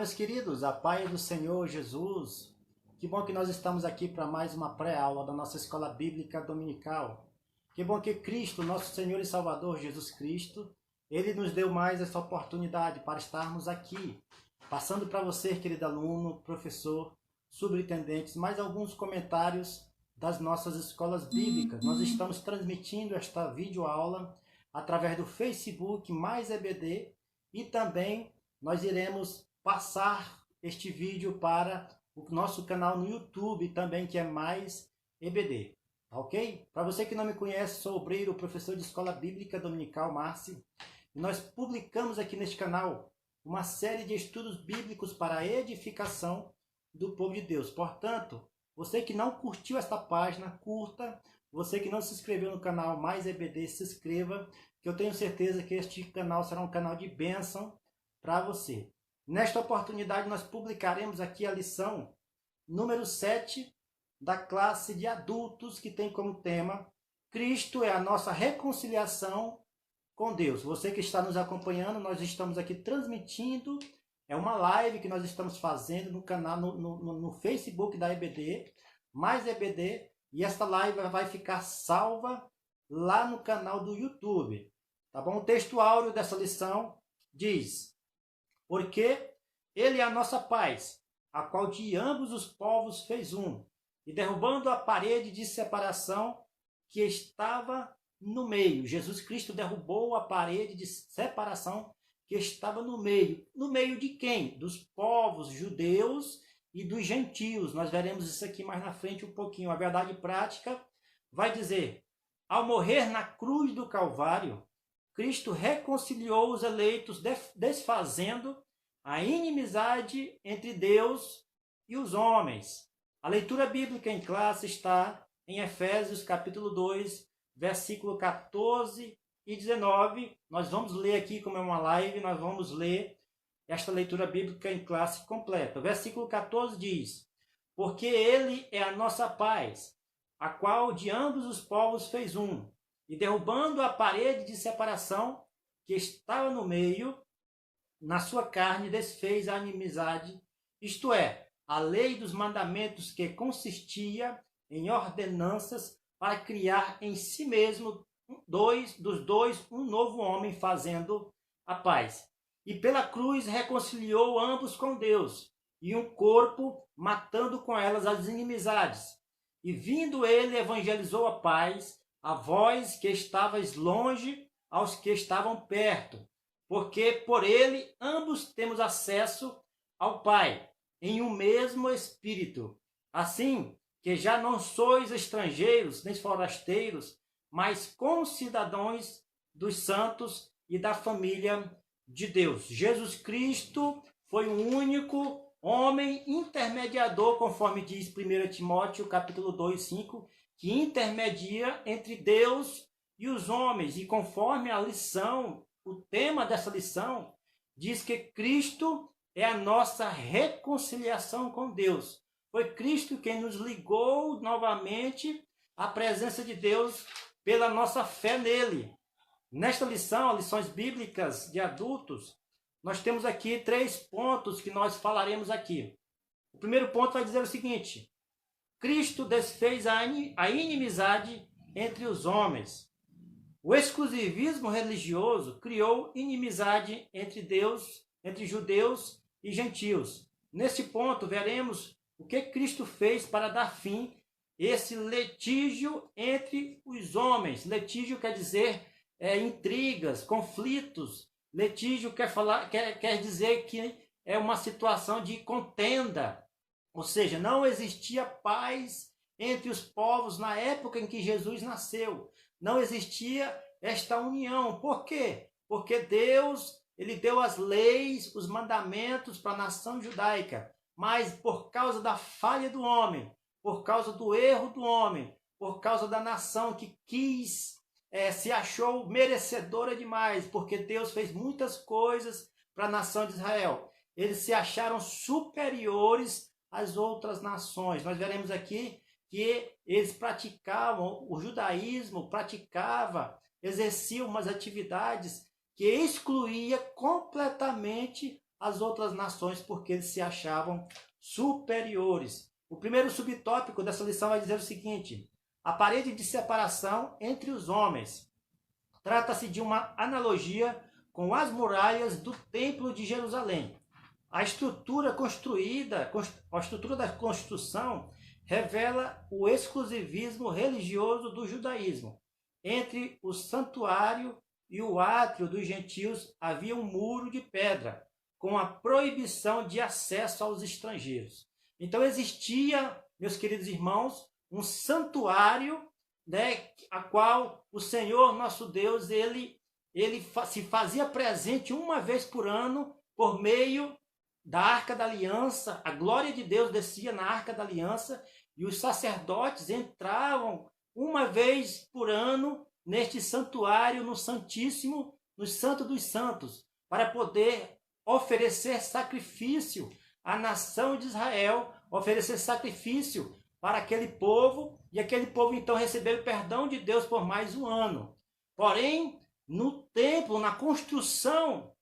meus queridos, a paz do Senhor Jesus. Que bom que nós estamos aqui para mais uma pré-aula da nossa Escola Bíblica Dominical. Que bom que Cristo, nosso Senhor e Salvador Jesus Cristo, Ele nos deu mais essa oportunidade para estarmos aqui. Passando para você, querido aluno, professor, superintendentes, mais alguns comentários das nossas escolas bíblicas. Nós estamos transmitindo esta videoaula através do Facebook mais EBD e também nós iremos passar este vídeo para o nosso canal no YouTube também, que é mais EBD, ok? Para você que não me conhece, sou obreiro, professor de Escola Bíblica Dominical Márcio, e nós publicamos aqui neste canal uma série de estudos bíblicos para a edificação do povo de Deus. Portanto, você que não curtiu esta página, curta. Você que não se inscreveu no canal mais EBD, se inscreva, que eu tenho certeza que este canal será um canal de bênção para você. Nesta oportunidade, nós publicaremos aqui a lição número 7 da classe de adultos, que tem como tema Cristo é a nossa reconciliação com Deus. Você que está nos acompanhando, nós estamos aqui transmitindo, é uma live que nós estamos fazendo no canal, no Facebook da EBD, mais EBD, e esta live vai ficar salva lá no canal do YouTube. Tá bom? O texto áureo dessa lição diz: porque ele é a nossa paz, a qual de ambos os povos fez um, e derrubando a parede de separação que estava no meio. Jesus Cristo derrubou a parede de separação que estava no meio. No meio de quem? Dos povos judeus e dos gentios. Nós veremos isso aqui mais na frente um pouquinho. A verdade prática vai dizer: ao morrer na cruz do Calvário, Cristo reconciliou os eleitos, desfazendo a inimizade entre Deus e os homens. A leitura bíblica em classe está em Efésios capítulo 2, versículo 14 e 19. Nós vamos ler aqui, como é uma live, nós vamos ler esta leitura bíblica em classe completa. O versículo 14 diz: porque ele é a nossa paz, a qual de ambos os povos fez um, e derrubando a parede de separação que estava no meio, na sua carne desfez a inimizade, isto é, a lei dos mandamentos, que consistia em ordenanças para criar em si mesmo dos dois um novo homem, fazendo a paz. E pela cruz reconciliou ambos com Deus, e um corpo, matando com elas as inimizades. E vindo ele, evangelizou a paz a vós que estavais longe, aos que estavam perto, porque por ele ambos temos acesso ao Pai, em um mesmo Espírito. Assim que já não sois estrangeiros nem forasteiros, mas concidadãos dos santos e da família de Deus. Jesus Cristo foi o único homem intermediador, conforme diz 1 Timóteo capítulo 2, 5, que intermedia entre Deus e os homens. E conforme a lição, o tema dessa lição, diz que Cristo é a nossa reconciliação com Deus. Foi Cristo quem nos ligou novamente à presença de Deus pela nossa fé nele. Nesta lição, lições bíblicas de adultos, nós temos aqui 3 pontos que nós falaremos aqui. O primeiro ponto vai dizer o seguinte: Cristo desfez a inimizade entre os homens. O exclusivismo religioso criou inimizade entre Deus, entre judeus e gentios. Neste ponto, veremos o que Cristo fez para dar fim a esse litígio entre os homens. Litígio quer dizer intrigas, conflitos. Litígio quer dizer que é uma situação de contenda. Ou seja, não existia paz entre os povos na época em que Jesus nasceu. Não existia esta união. Por quê? Porque Deus, ele deu as leis, os mandamentos para a nação judaica. Mas por causa da falha do homem, por causa do erro do homem, por causa da nação que se achou merecedora demais, porque Deus fez muitas coisas para a nação de Israel. Eles se acharam superiores às outras nações. Nós veremos aqui que eles praticavam, o judaísmo exercia umas atividades que excluía completamente as outras nações, porque eles se achavam superiores. O primeiro subtópico dessa lição vai dizer o seguinte: a parede de separação entre os homens. Trata-se de uma analogia com as muralhas do Templo de Jerusalém. A estrutura da construção revela o exclusivismo religioso do judaísmo. Entre o santuário e o átrio dos gentios havia um muro de pedra, com a proibição de acesso aos estrangeiros. Então existia, meus queridos irmãos, um santuário, né, a qual o Senhor nosso Deus ele se fazia presente uma vez por ano por meio da Arca da Aliança. A glória de Deus descia na Arca da Aliança e os sacerdotes entravam uma vez por ano neste santuário, no Santíssimo, no Santo dos Santos, para poder oferecer sacrifício à nação de Israel, oferecer sacrifício para aquele povo, e aquele povo então recebeu o perdão de Deus por mais um ano. Porém, no templo, na construção,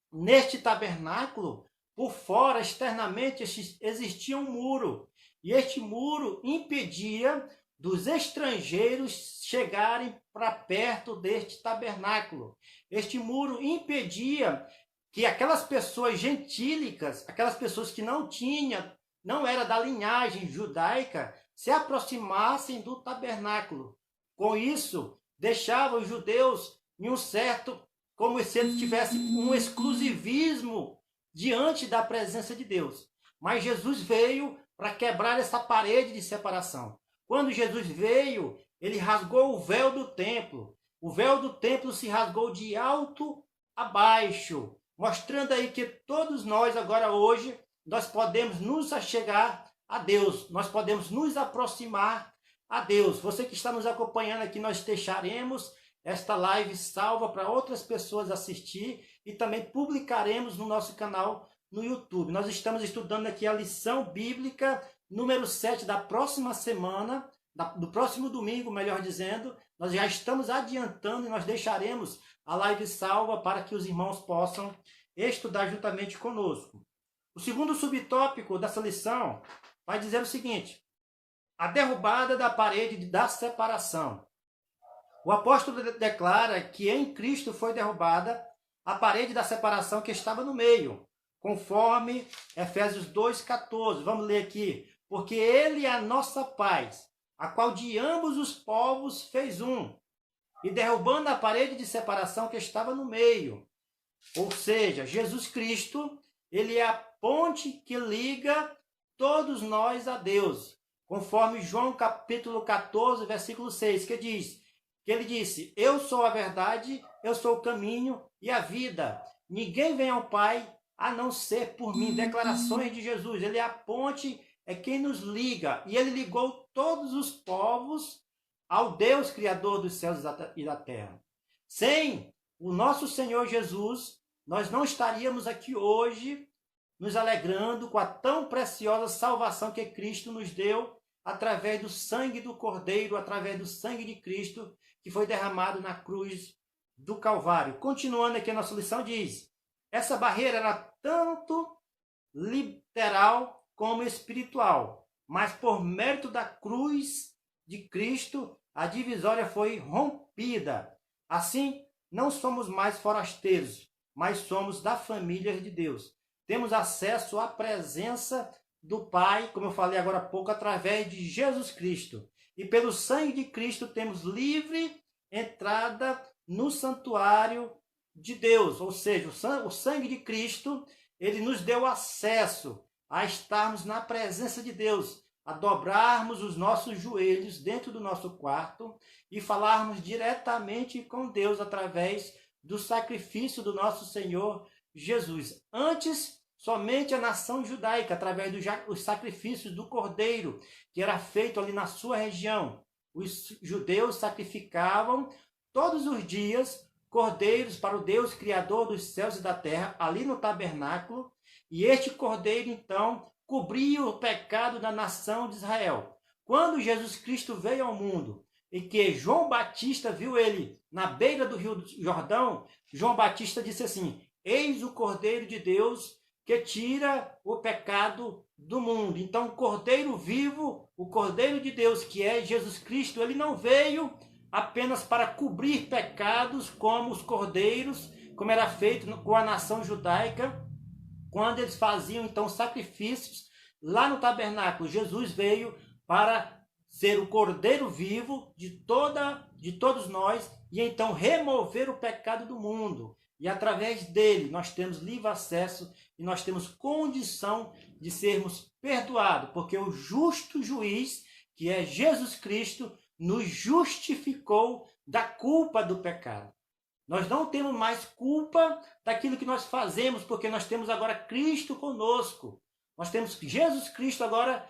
neste tabernáculo, por fora, externamente, existia um muro. E este muro impedia dos estrangeiros chegarem para perto deste tabernáculo. Este muro impedia que aquelas pessoas gentílicas, aquelas pessoas que não era da linhagem judaica, se aproximassem do tabernáculo. Com isso, deixava os judeus em um certo, como se eles tivessem um exclusivismo diante da presença de Deus. Mas Jesus veio para quebrar essa parede de separação. Quando Jesus veio, ele rasgou o véu do templo. O véu do templo se rasgou de alto a baixo, mostrando aí que todos nós agora hoje, nós podemos nos achegar a Deus, nós podemos nos aproximar a Deus. Você que está nos acompanhando aqui, nós deixaremos esta live salva para outras pessoas assistir e também publicaremos no nosso canal no YouTube. Nós estamos estudando aqui a lição bíblica número 7 da próxima semana, do próximo domingo, melhor dizendo. Nós já estamos adiantando e nós deixaremos a live salva para que os irmãos possam estudar juntamente conosco. O segundo subtópico dessa lição vai dizer o seguinte: a derrubada da parede da separação. O apóstolo declara que em Cristo foi derrubada a parede da separação que estava no meio, conforme Efésios 2,14. Vamos ler aqui. Porque ele é a nossa paz, a qual de ambos os povos fez um, e derrubando a parede de separação que estava no meio. Ou seja, Jesus Cristo, ele é a ponte que liga todos nós a Deus, conforme João capítulo 14, versículo 6, que ele disse: eu sou a verdade, eu sou o caminho e a vida. Ninguém vem ao Pai a não ser por mim. Declarações de Jesus. Ele é a ponte, é quem nos liga. E ele ligou todos os povos ao Deus Criador dos céus e da terra. Sem o nosso Senhor Jesus, nós não estaríamos aqui hoje nos alegrando com a tão preciosa salvação que Cristo nos deu através do sangue do Cordeiro, através do sangue de Cristo que foi derramado na cruz do Calvário. Continuando aqui a nossa lição, diz: essa barreira era tanto literal como espiritual, mas por mérito da cruz de Cristo, a divisória foi rompida. Assim, não somos mais forasteiros, mas somos da família de Deus. Temos acesso à presença do Pai, como eu falei agora há pouco, através de Jesus Cristo. E pelo sangue de Cristo temos livre entrada no santuário de Deus. Ou seja, o sangue de Cristo, ele nos deu acesso a estarmos na presença de Deus, a dobrarmos os nossos joelhos dentro do nosso quarto e falarmos diretamente com Deus através do sacrifício do nosso Senhor Jesus. Antes, somente a nação judaica, através dos sacrifícios do Cordeiro, que era feito ali na sua região. Os judeus sacrificavam todos os dias cordeiros para o Deus Criador dos céus e da terra, ali no tabernáculo, e este cordeiro, então, cobria o pecado da nação de Israel. Quando Jesus Cristo veio ao mundo, e que João Batista viu ele na beira do Rio Jordão, João Batista disse assim: eis o Cordeiro de Deus que tira o pecado do mundo. Então, o Cordeiro vivo, o Cordeiro de Deus, que é Jesus Cristo, ele não veio apenas para cobrir pecados como os cordeiros, como era feito com a nação judaica, quando eles faziam então sacrifícios lá no tabernáculo. Jesus veio para ser o Cordeiro vivo de todos nós e então remover o pecado do mundo. E através dele nós temos livre acesso e nós temos condição de sermos perdoados, porque o justo juiz, que é Jesus Cristo, nos justificou da culpa do pecado. Nós não temos mais culpa daquilo que nós fazemos, porque nós temos agora Cristo conosco. Nós temos Jesus Cristo agora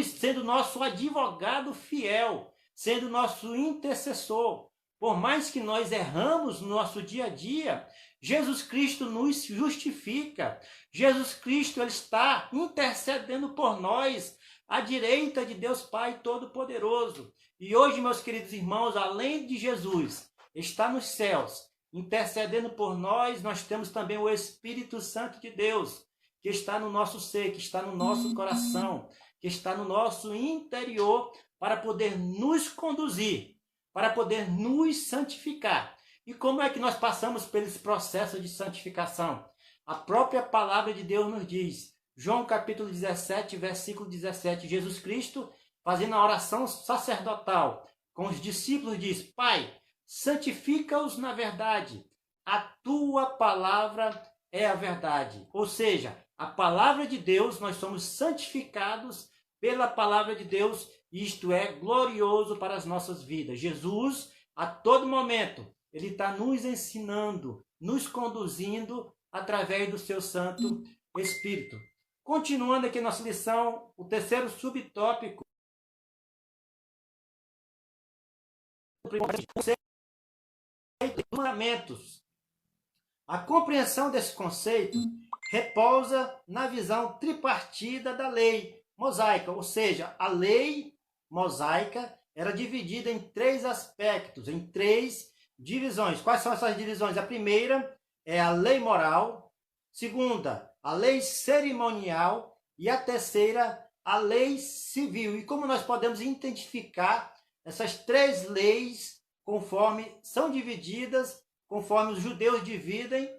sendo nosso advogado fiel, sendo nosso intercessor. Por mais que nós erramos no nosso dia a dia, Jesus Cristo nos justifica. Jesus Cristo ele está intercedendo por nós, à direita de Deus Pai Todo-Poderoso. E hoje, meus queridos irmãos, além de Jesus está nos céus, intercedendo por nós, nós temos também o Espírito Santo de Deus, que está no nosso ser, que está no nosso coração, que está no nosso interior, para poder nos conduzir, para poder nos santificar. E como é que nós passamos por esse processo de santificação? A própria palavra de Deus nos diz, João capítulo 17, versículo 17, Jesus Cristo, fazendo a oração sacerdotal com os discípulos, diz, Pai, santifica-os na verdade, a tua palavra é a verdade. Ou seja, a palavra de Deus, nós somos santificados pela palavra de Deus, e isto é glorioso para as nossas vidas. Jesus, a todo momento, ele está nos ensinando, nos conduzindo através do seu Santo Espírito. Continuando aqui nossa lição, o terceiro subtópico, mandamentos. A compreensão desse conceito repousa na visão tripartida da lei mosaica, ou seja, a lei mosaica era dividida em três aspectos, em três divisões. Quais são essas divisões? A primeira é a lei moral, segunda, a lei cerimonial e a terceira, a lei civil. E como nós podemos identificar essas três leis conforme são divididas, conforme os judeus dividem,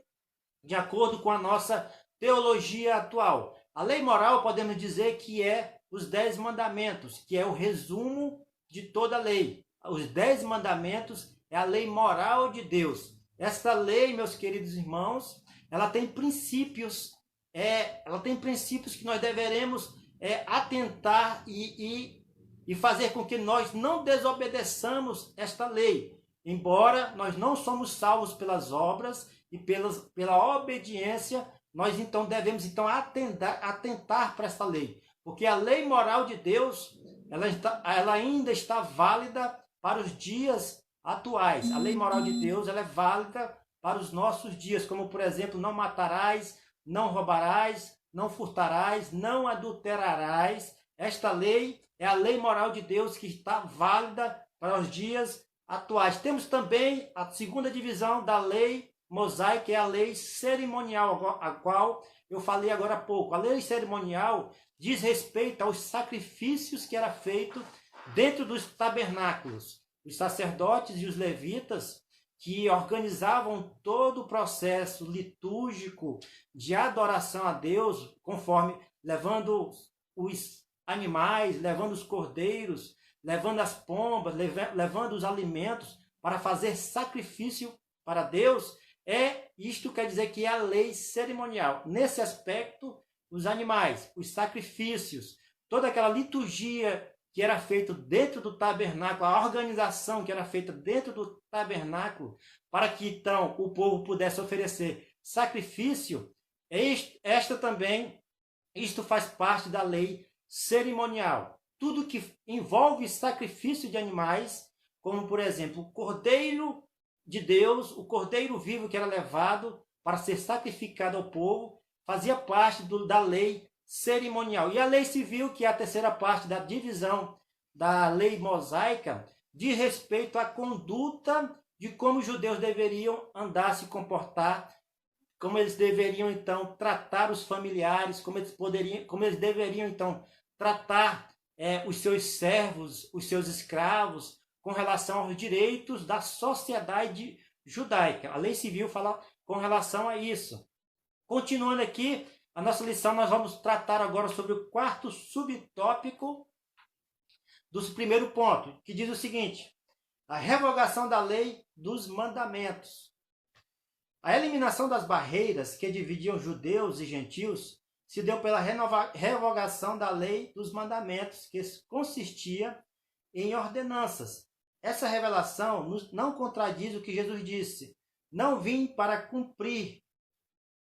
de acordo com a nossa teologia atual. A lei moral podemos dizer que é os 10 mandamentos, que é o resumo de toda a lei. Os 10 mandamentos é a lei moral de Deus. Essa lei, meus queridos irmãos, ela tem princípios, que nós deveremos atentar e fazer com que nós não desobedeçamos esta lei. Embora nós não somos salvos pelas obras e pela obediência, nós então devemos atentar para essa lei. Porque a lei moral de Deus, ela ainda está válida para os dias atuais. A lei moral de Deus ela é válida para os nossos dias, como por exemplo, não matarás, não roubarás, não furtarás, não adulterarás. Esta lei é a lei moral de Deus que está válida para os dias atuais. Temos também a segunda divisão da lei mosaica, que é a lei cerimonial, a qual eu falei agora há pouco. A lei cerimonial diz respeito aos sacrifícios que era feito dentro dos tabernáculos. Os sacerdotes e os levitas que organizavam todo o processo litúrgico de adoração a Deus, conforme levando os animais, levando os cordeiros, levando as pombas, levando os alimentos para fazer sacrifício para Deus, isto quer dizer que é a lei cerimonial. Nesse aspecto, os animais, os sacrifícios, toda aquela liturgia que era feita dentro do tabernáculo, a organização que era feita dentro do tabernáculo, para que então o povo pudesse oferecer sacrifício, isto faz parte da lei cerimonial. Tudo que envolve sacrifício de animais, como por exemplo o cordeiro de Deus, o cordeiro vivo que era levado para ser sacrificado ao povo, fazia parte da lei cerimonial. E a lei civil, que é a terceira parte da divisão da lei mosaica, diz respeito à conduta de como os judeus deveriam andar, se comportar como eles deveriam então tratar os familiares, como eles deveriam então tratar os seus servos, os seus escravos, com relação aos direitos da sociedade judaica. A lei civil fala com relação a isso. Continuando aqui, a nossa lição, nós vamos tratar agora sobre o quarto subtópico do primeiro ponto, que diz o seguinte: a revogação da lei dos mandamentos. A eliminação das barreiras que dividiam judeus e gentios se deu pela revogação da lei dos mandamentos, que consistia em ordenanças. Essa revelação não contradiz o que Jesus disse: não vim para cumprir,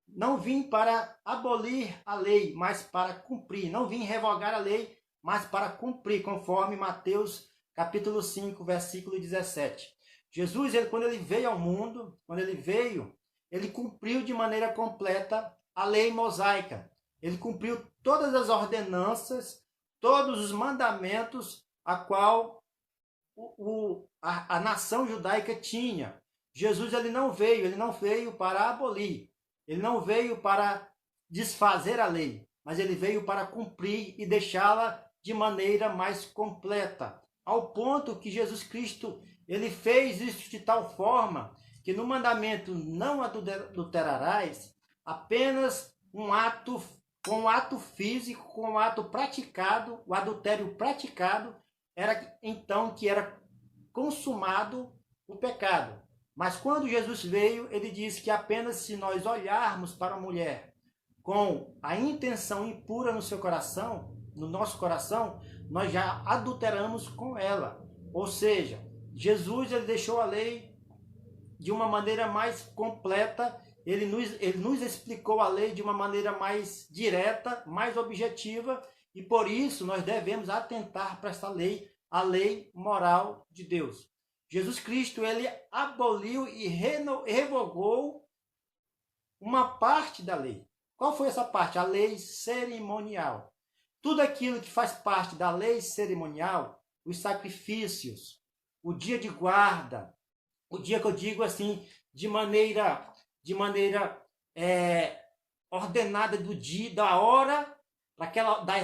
não vim para abolir a lei, mas para cumprir. Não vim revogar a lei, mas para cumprir, conforme Mateus capítulo 5, versículo 17. Jesus, quando ele veio ao mundo, ele cumpriu de maneira completa a lei mosaica. Ele cumpriu todas as ordenanças, todos os mandamentos a qual a nação judaica tinha. Jesus ele não veio para abolir, ele não veio para desfazer a lei, mas ele veio para cumprir e deixá-la de maneira mais completa. Ao ponto que Jesus Cristo ele fez isso de tal forma que no mandamento não adulterarás, apenas com um ato físico, com um ato praticado, o adultério praticado, era então que era consumado o pecado. Mas quando Jesus veio, ele disse que apenas se nós olharmos para a mulher com a intenção impura no seu coração, no nosso coração, nós já adulteramos com ela. Ou seja, Jesus ele deixou a lei de uma maneira mais completa, ele nos explicou a lei de uma maneira mais direta, mais objetiva, e por isso nós devemos atentar para essa lei, a lei moral de Deus. Jesus Cristo ele aboliu e revogou uma parte da lei. Qual foi essa parte? A lei cerimonial. Tudo aquilo que faz parte da lei cerimonial, os sacrifícios, o dia de guarda, o dia que eu digo assim, de maneira ordenada do dia, da hora,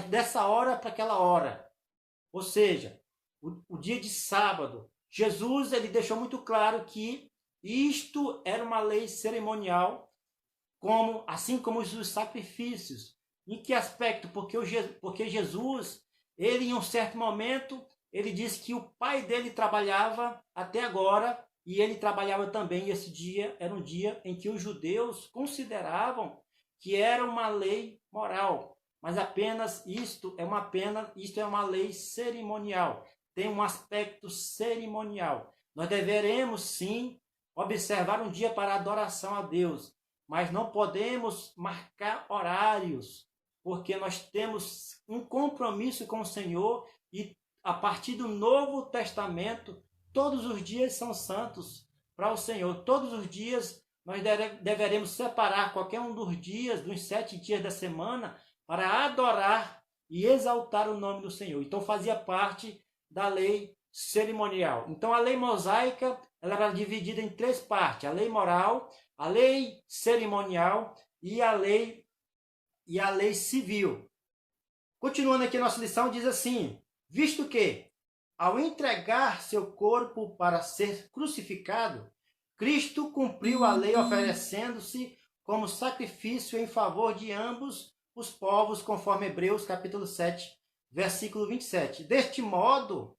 dessa hora para aquela hora. Ou seja, o dia de sábado. Jesus ele deixou muito claro que isto era uma lei cerimonial, assim como os sacrifícios. Em que aspecto? Porque Jesus, ele em um certo momento, ele disse que o pai dele trabalhava até agora, e ele trabalhava também, e esse dia era um dia em que os judeus consideravam que era uma lei moral, mas apenas isto é uma lei cerimonial, tem um aspecto cerimonial. Nós deveremos sim observar um dia para adoração a Deus, mas não podemos marcar horários, porque nós temos um compromisso com o Senhor, e a partir do Novo Testamento, todos os dias são santos para o Senhor. Todos os dias nós deveremos separar qualquer um dos dias, dos 7 dias da semana, para adorar e exaltar o nome do Senhor. Então fazia parte da lei cerimonial. Então a lei mosaica ela era dividida em 3 partes: a lei moral, a lei cerimonial e a lei civil. Continuando aqui a nossa lição, diz assim: visto que ao entregar seu corpo para ser crucificado, Cristo cumpriu a lei oferecendo-se como sacrifício em favor de ambos os povos, conforme Hebreus capítulo 7, versículo 27. Deste modo,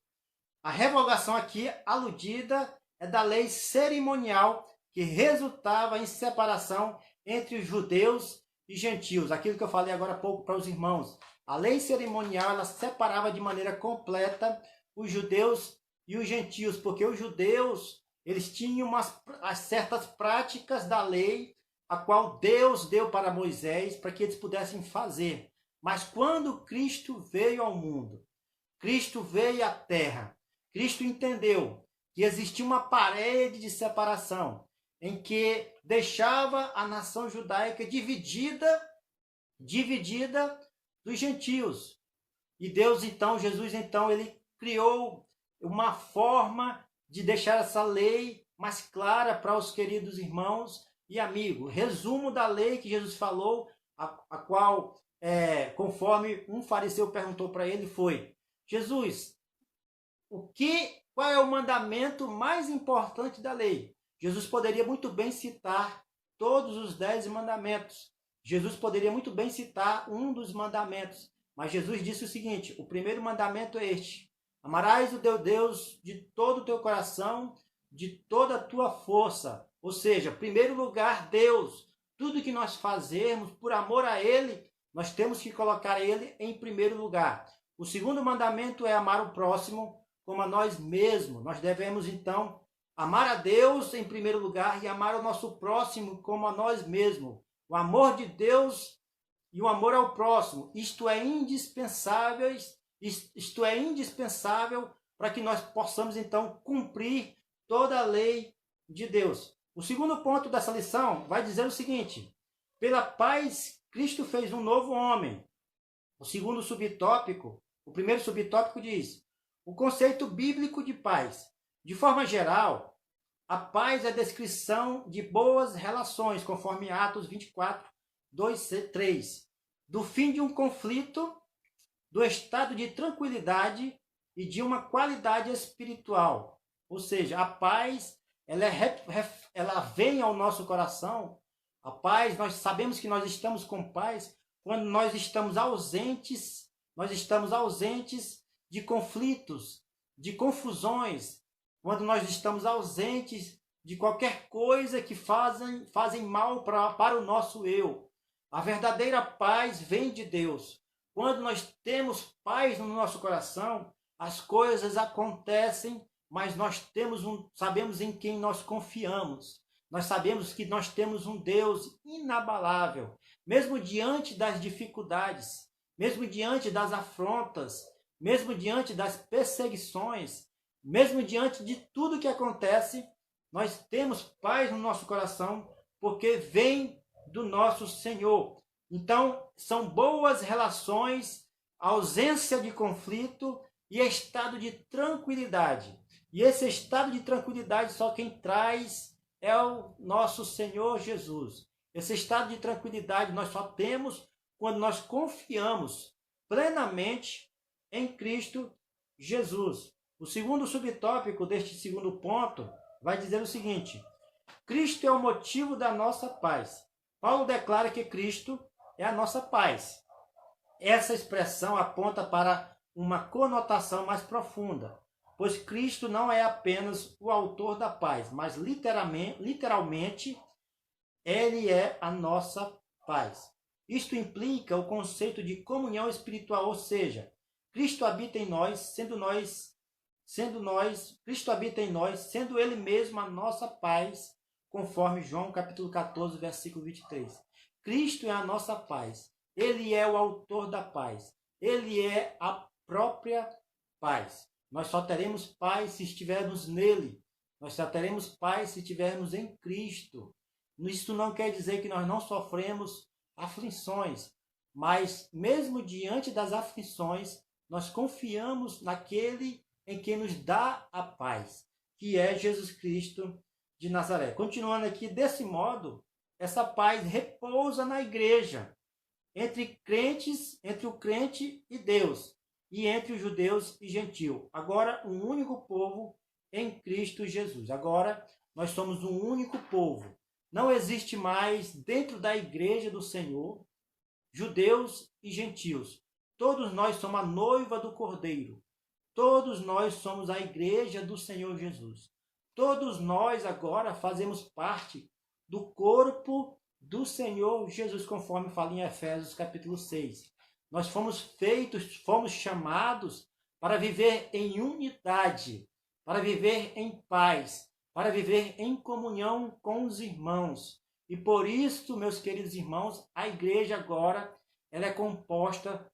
a revogação aqui aludida é da lei cerimonial que resultava em separação entre os judeus e gentios. Aquilo que eu falei agora há pouco para os irmãos. A lei cerimonial ela separava de maneira completa os judeus e os gentios, porque os judeus eles tinham as certas práticas da lei, a qual Deus deu para Moisés para que eles pudessem fazer. Mas quando Cristo veio ao mundo, Cristo veio à terra, Cristo entendeu que existia uma parede de separação, em que deixava a nação judaica dividida dos gentios. E Deus então, Jesus então, ele criou uma forma de deixar essa lei mais clara para os queridos irmãos, e amigo. Resumo da lei que Jesus falou, a qual, conforme um fariseu perguntou para ele, foi: Jesus, qual é o mandamento mais importante da lei? Jesus poderia muito bem citar todos os 10 mandamentos. Jesus poderia muito bem citar um dos mandamentos. Mas Jesus disse o seguinte: o primeiro mandamento é este: amarás o teu Deus de todo o teu coração, de toda a tua força. Ou seja, em primeiro lugar, Deus. Tudo que nós fazemos por amor a Ele, nós temos que colocar Ele em primeiro lugar. O segundo mandamento é amar o próximo como a nós mesmos. Nós devemos, então, amar a Deus em primeiro lugar e amar o nosso próximo como a nós mesmos. O amor de Deus e o amor ao próximo, isto é indispensável para que nós possamos, então, cumprir toda a lei de Deus. O segundo ponto dessa lição vai dizer o seguinte: pela paz, Cristo fez um novo homem. O segundo subtópico, o primeiro subtópico diz: o conceito bíblico de paz. De forma geral, a paz é a descrição de boas relações, conforme Atos 24, 2, 3. Do fim de um conflito, do estado de tranquilidade e de uma qualidade espiritual. Ou seja, a paz, ela vem ao nosso coração. A paz, nós sabemos que nós estamos com paz quando nós estamos ausentes de conflitos, de confusões, quando nós estamos ausentes de qualquer coisa que fazem mal para o nosso eu. A verdadeira paz vem de Deus. Quando nós temos paz no nosso coração, as coisas acontecem, mas nós sabemos em quem nós confiamos. Nós sabemos que nós temos um Deus inabalável. Mesmo diante das dificuldades, mesmo diante das afrontas, mesmo diante das perseguições, mesmo diante de tudo que acontece, nós temos paz no nosso coração, porque vem do nosso Senhor. Então, são boas relações, ausência de conflito e estado de tranquilidade. E esse estado de tranquilidade só quem traz é o nosso Senhor Jesus. Esse estado de tranquilidade nós só temos quando nós confiamos plenamente em Cristo Jesus. O segundo subtópico deste segundo ponto vai dizer o seguinte: Cristo é o motivo da nossa paz. Paulo declara que Cristo é a nossa paz. Essa expressão aponta para uma conotação mais profunda, pois Cristo não é apenas o autor da paz, mas literalmente Ele é a nossa paz. Isto implica o conceito de comunhão espiritual, ou seja, Cristo habita em nós, Cristo habita em nós, sendo Ele mesmo a nossa paz, conforme João capítulo 14, versículo 23. Cristo é a nossa paz. Ele é o autor da paz. Ele é a própria paz. Nós só teremos paz se estivermos nele. Nós só teremos paz se estivermos em Cristo. Isso não quer dizer que nós não sofremos aflições, mas mesmo diante das aflições, nós confiamos naquele em quem nos dá a paz, que é Jesus Cristo de Nazaré. Continuando aqui, desse modo, essa paz repousa na igreja, entre o crente e Deus, e entre os judeus e gentios. Agora, um único povo em Cristo Jesus. Agora, nós somos um único povo. Não existe mais dentro da igreja do Senhor judeus e gentios. Todos nós somos a noiva do Cordeiro. Todos nós somos a igreja do Senhor Jesus. Todos nós agora fazemos parte do corpo do Senhor Jesus, conforme fala em Efésios capítulo 6. Nós fomos chamados para viver em unidade, para viver em paz, para viver em comunhão com os irmãos. E por isso, meus queridos irmãos, a igreja agora ela é composta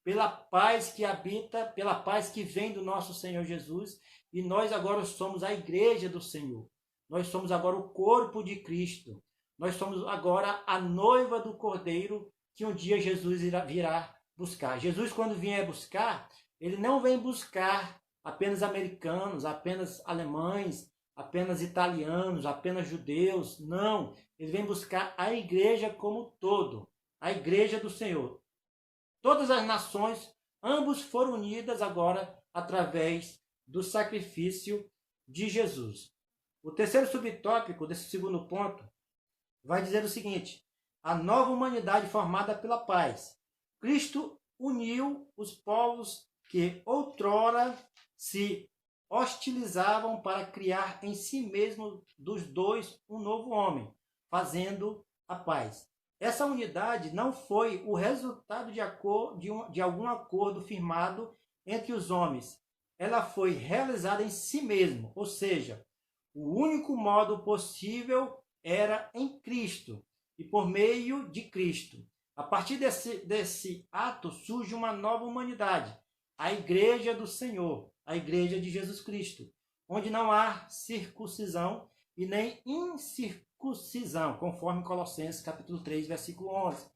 pela paz que habita, pela paz que vem do nosso Senhor Jesus, e nós agora somos a igreja do Senhor. Nós somos agora o corpo de Cristo. Nós somos agora a noiva do Cordeiro que um dia Jesus virá buscar. Jesus, quando vier buscar, ele não vem buscar apenas americanos, apenas alemães, apenas italianos, apenas judeus. Não, ele vem buscar a igreja como todo, a igreja do Senhor. Todas as nações, ambos foram unidas agora através do sacrifício de Jesus. O terceiro subtópico desse segundo ponto vai dizer o seguinte: a nova humanidade formada pela paz. Cristo uniu os povos que outrora se hostilizavam para criar em si mesmo dos dois um novo homem, fazendo a paz. Essa unidade não foi o resultado de algum acordo firmado entre os homens. Ela foi realizada em si mesmo, ou seja, o único modo possível era em Cristo e por meio de Cristo. A partir desse ato surge uma nova humanidade, a Igreja do Senhor, a Igreja de Jesus Cristo, onde não há circuncisão e nem incircuncisão, conforme Colossenses capítulo 3, versículo 11.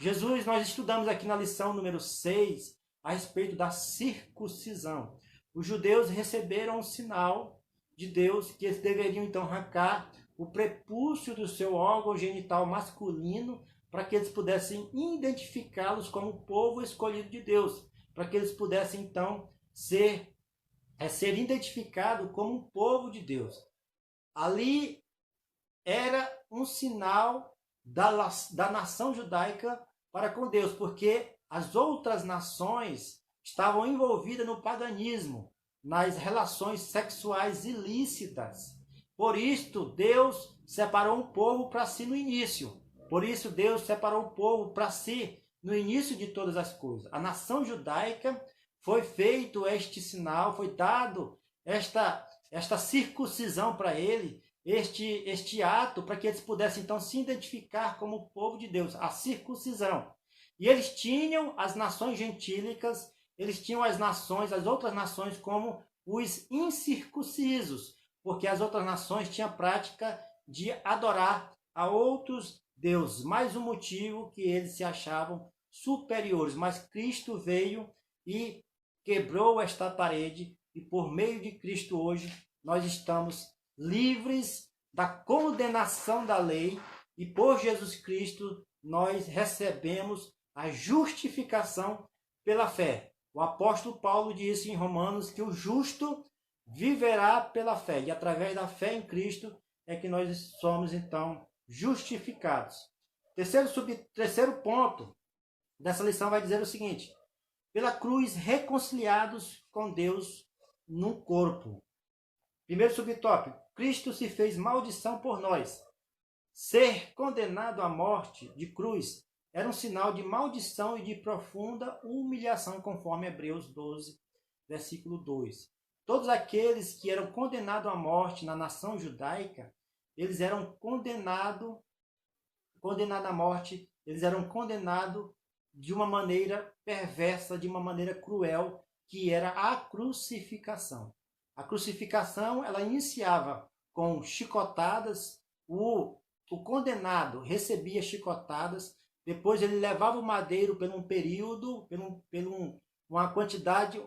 Jesus, nós estudamos aqui na lição número 6 a respeito da circuncisão. Os judeus receberam um sinal de Deus que eles deveriam então arrancar o prepúcio do seu órgão genital masculino para que eles pudessem identificá-los como o povo escolhido de Deus, para que eles pudessem então ser identificado como um povo de Deus. Ali era um sinal da nação judaica para com Deus, porque as outras nações estavam envolvidas no paganismo, nas relações sexuais ilícitas. Por isso, Deus separou um povo para si no início. Por isso, Deus separou um povo para si no início de todas as coisas. A nação judaica foi feito este sinal, foi dado esta circuncisão para ele, este ato, para que eles pudessem então se identificar como o povo de Deus, a circuncisão. E eles tinham as nações gentílicas, eles tinham as outras nações como os incircuncisos, porque as outras nações tinham a prática de adorar a outros deuses, mais um motivo que eles se achavam superiores. Mas Cristo veio e quebrou esta parede, e por meio de Cristo hoje nós estamos livres da condenação da lei, e por Jesus Cristo nós recebemos a justificação pela fé. O apóstolo Paulo disse em Romanos que o justo viverá pela fé, e através da fé em Cristo é que nós somos então justificados. Terceiro ponto dessa lição vai dizer o seguinte: pela cruz reconciliados com Deus no corpo. Primeiro subtópico: Cristo se fez maldição por nós. Ser condenado à morte de cruz era um sinal de maldição e de profunda humilhação, conforme Hebreus 12, versículo 2. Todos aqueles que eram condenados à morte na nação judaica, eles eram condenados à morte, eles eram condenados de uma maneira perversa, de uma maneira cruel, que era a crucificação. A crucificação, ela iniciava com chicotadas, o condenado recebia chicotadas, depois ele levava o madeiro por um período, uma quantidade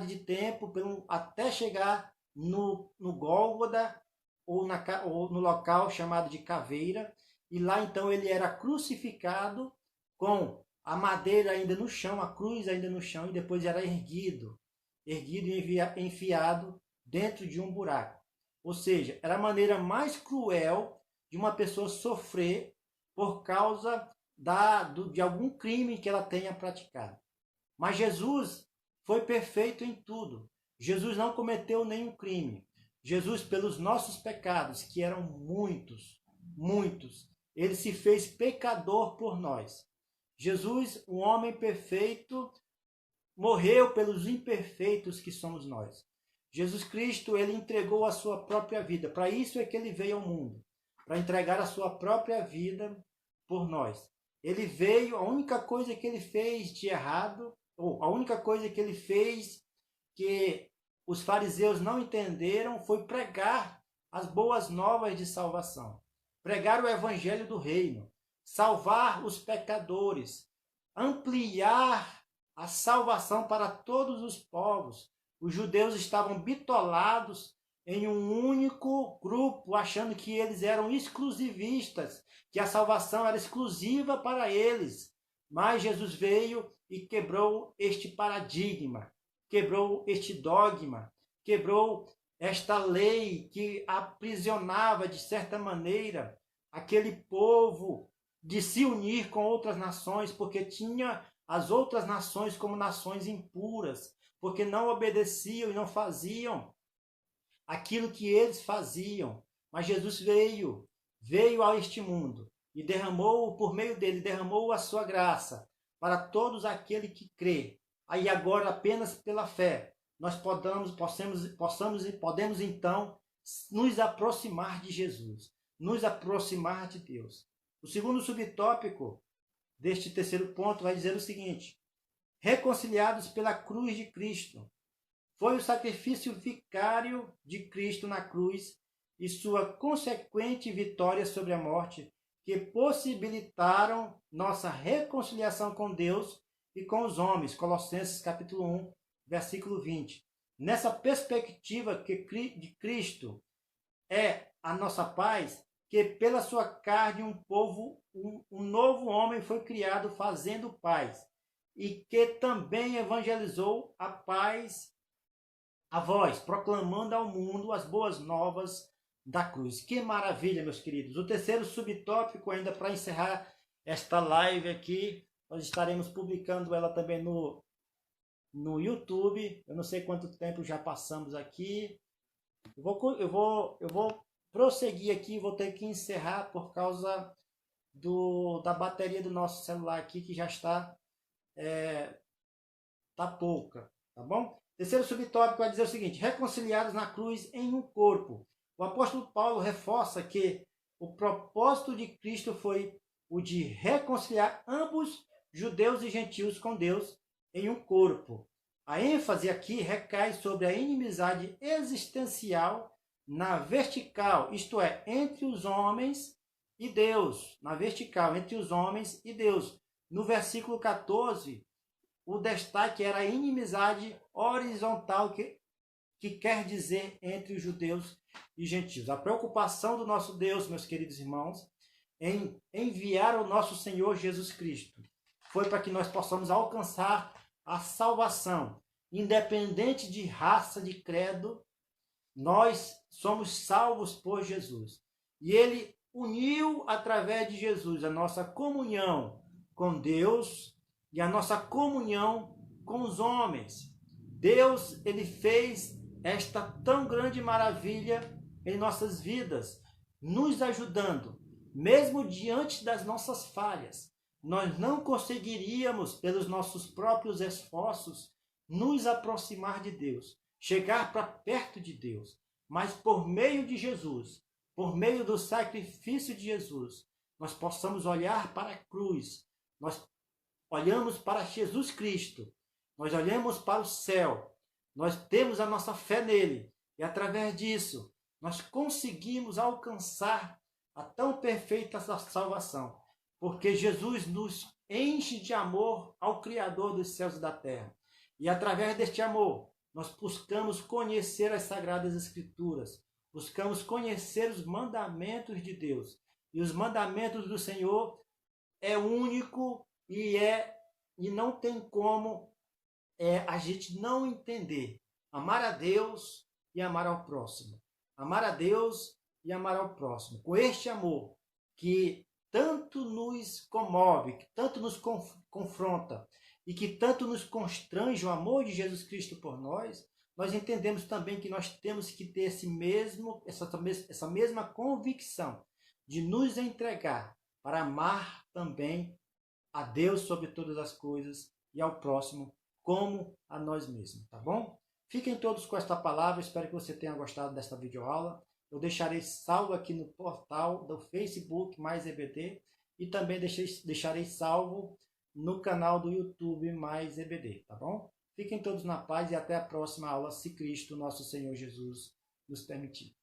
de tempo, até chegar no Gólgota, ou no local chamado de caveira, e lá então ele era crucificado com a madeira ainda no chão, a cruz ainda no chão, e depois era erguido e enfiado dentro de um buraco. Ou seja, era a maneira mais cruel de uma pessoa sofrer por causa de algum crime que ela tenha praticado. Mas Jesus foi perfeito em tudo. Jesus não cometeu nenhum crime. Jesus, pelos nossos pecados, que eram muitos, ele se fez pecador por nós. Jesus, um homem perfeito, morreu pelos imperfeitos que somos nós. Jesus Cristo, ele entregou a sua própria vida. Para isso é que ele veio ao mundo, para entregar a sua própria vida por nós. Ele veio, a única coisa que ele fez de errado, ou a única coisa que ele fez que os fariseus não entenderam, foi pregar as boas novas de salvação. Pregar o evangelho do reino, salvar os pecadores, ampliar a salvação para todos os povos. Os judeus estavam bitolados em um único grupo, achando que eles eram exclusivistas, que a salvação era exclusiva para eles. Mas Jesus veio e quebrou este paradigma, quebrou este dogma, quebrou esta lei que aprisionava, de certa maneira, aquele povo de se unir com outras nações, porque tinha as outras nações como nações impuras, porque não obedeciam e não faziam aquilo que eles faziam. Mas Jesus veio a este mundo e derramou, por meio dele, derramou a sua graça para todos aqueles que crê. Aí agora, apenas pela fé, nós podemos então nos aproximar de Jesus, nos aproximar de Deus. O segundo subtópico deste terceiro ponto vai dizer o seguinte: reconciliados pela cruz de Cristo. Foi o sacrifício vicário de Cristo na cruz e sua consequente vitória sobre a morte que possibilitaram nossa reconciliação com Deus e com os homens. Colossenses capítulo 1, versículo 20. Nessa perspectiva de Cristo é a nossa paz, que pela sua carne um novo homem foi criado fazendo paz, e que também evangelizou a paz a vós, proclamando ao mundo as boas novas da cruz. Que maravilha, meus queridos. O terceiro subtópico, ainda para encerrar esta live aqui, nós estaremos publicando ela também no YouTube. Eu não sei quanto tempo já passamos aqui. Eu vou prosseguir aqui, vou ter que encerrar por causa da bateria do nosso celular aqui, que já está pouca, tá bom? Terceiro subtópico vai dizer o seguinte: reconciliados na cruz em um corpo. O apóstolo Paulo reforça que o propósito de Cristo foi o de reconciliar ambos, judeus e gentios, com Deus em um corpo. A ênfase aqui recai sobre a inimizade existencial na vertical, isto é, entre os homens e Deus. Na vertical, entre os homens e Deus. No versículo 14, o destaque era a inimizade horizontal, que quer dizer entre os judeus e gentios. A preocupação do nosso Deus, meus queridos irmãos, em enviar o nosso Senhor Jesus Cristo, foi para que nós possamos alcançar a salvação. Independente de raça, de credo, nós somos salvos por Jesus. E ele uniu, através de Jesus, a nossa comunhão com Deus e a nossa comunhão com os homens. Deus, ele fez esta tão grande maravilha em nossas vidas, nos ajudando, mesmo diante das nossas falhas. Nós não conseguiríamos, pelos nossos próprios esforços, nos aproximar de Deus, chegar para perto de Deus. Mas por meio de Jesus, por meio do sacrifício de Jesus, nós possamos olhar para a cruz, nós olhamos para Jesus Cristo, nós olhamos para o céu, nós temos a nossa fé nele, e através disso, nós conseguimos alcançar a tão perfeita salvação, porque Jesus nos enche de amor ao Criador dos céus e da terra. E através deste amor, nós buscamos conhecer as Sagradas Escrituras, buscamos conhecer os mandamentos de Deus. E os mandamentos do Senhor é único e não tem como a gente não entender. Amar a Deus e amar ao próximo. Amar a Deus e amar ao próximo. Com este amor que tanto nos comove, que tanto nos confronta e que tanto nos constrange, o amor de Jesus Cristo por nós, nós entendemos também que nós temos que ter essa mesma convicção de nos entregar para amar também a Deus sobre todas as coisas e ao próximo como a nós mesmos, tá bom? Fiquem todos com esta palavra, espero que você tenha gostado desta videoaula. Eu deixarei salvo aqui no portal do Facebook Mais EBD e também deixarei salvo no canal do YouTube Mais EBD, tá bom? Fiquem todos na paz e até a próxima aula, se Cristo, nosso Senhor Jesus, nos permitir.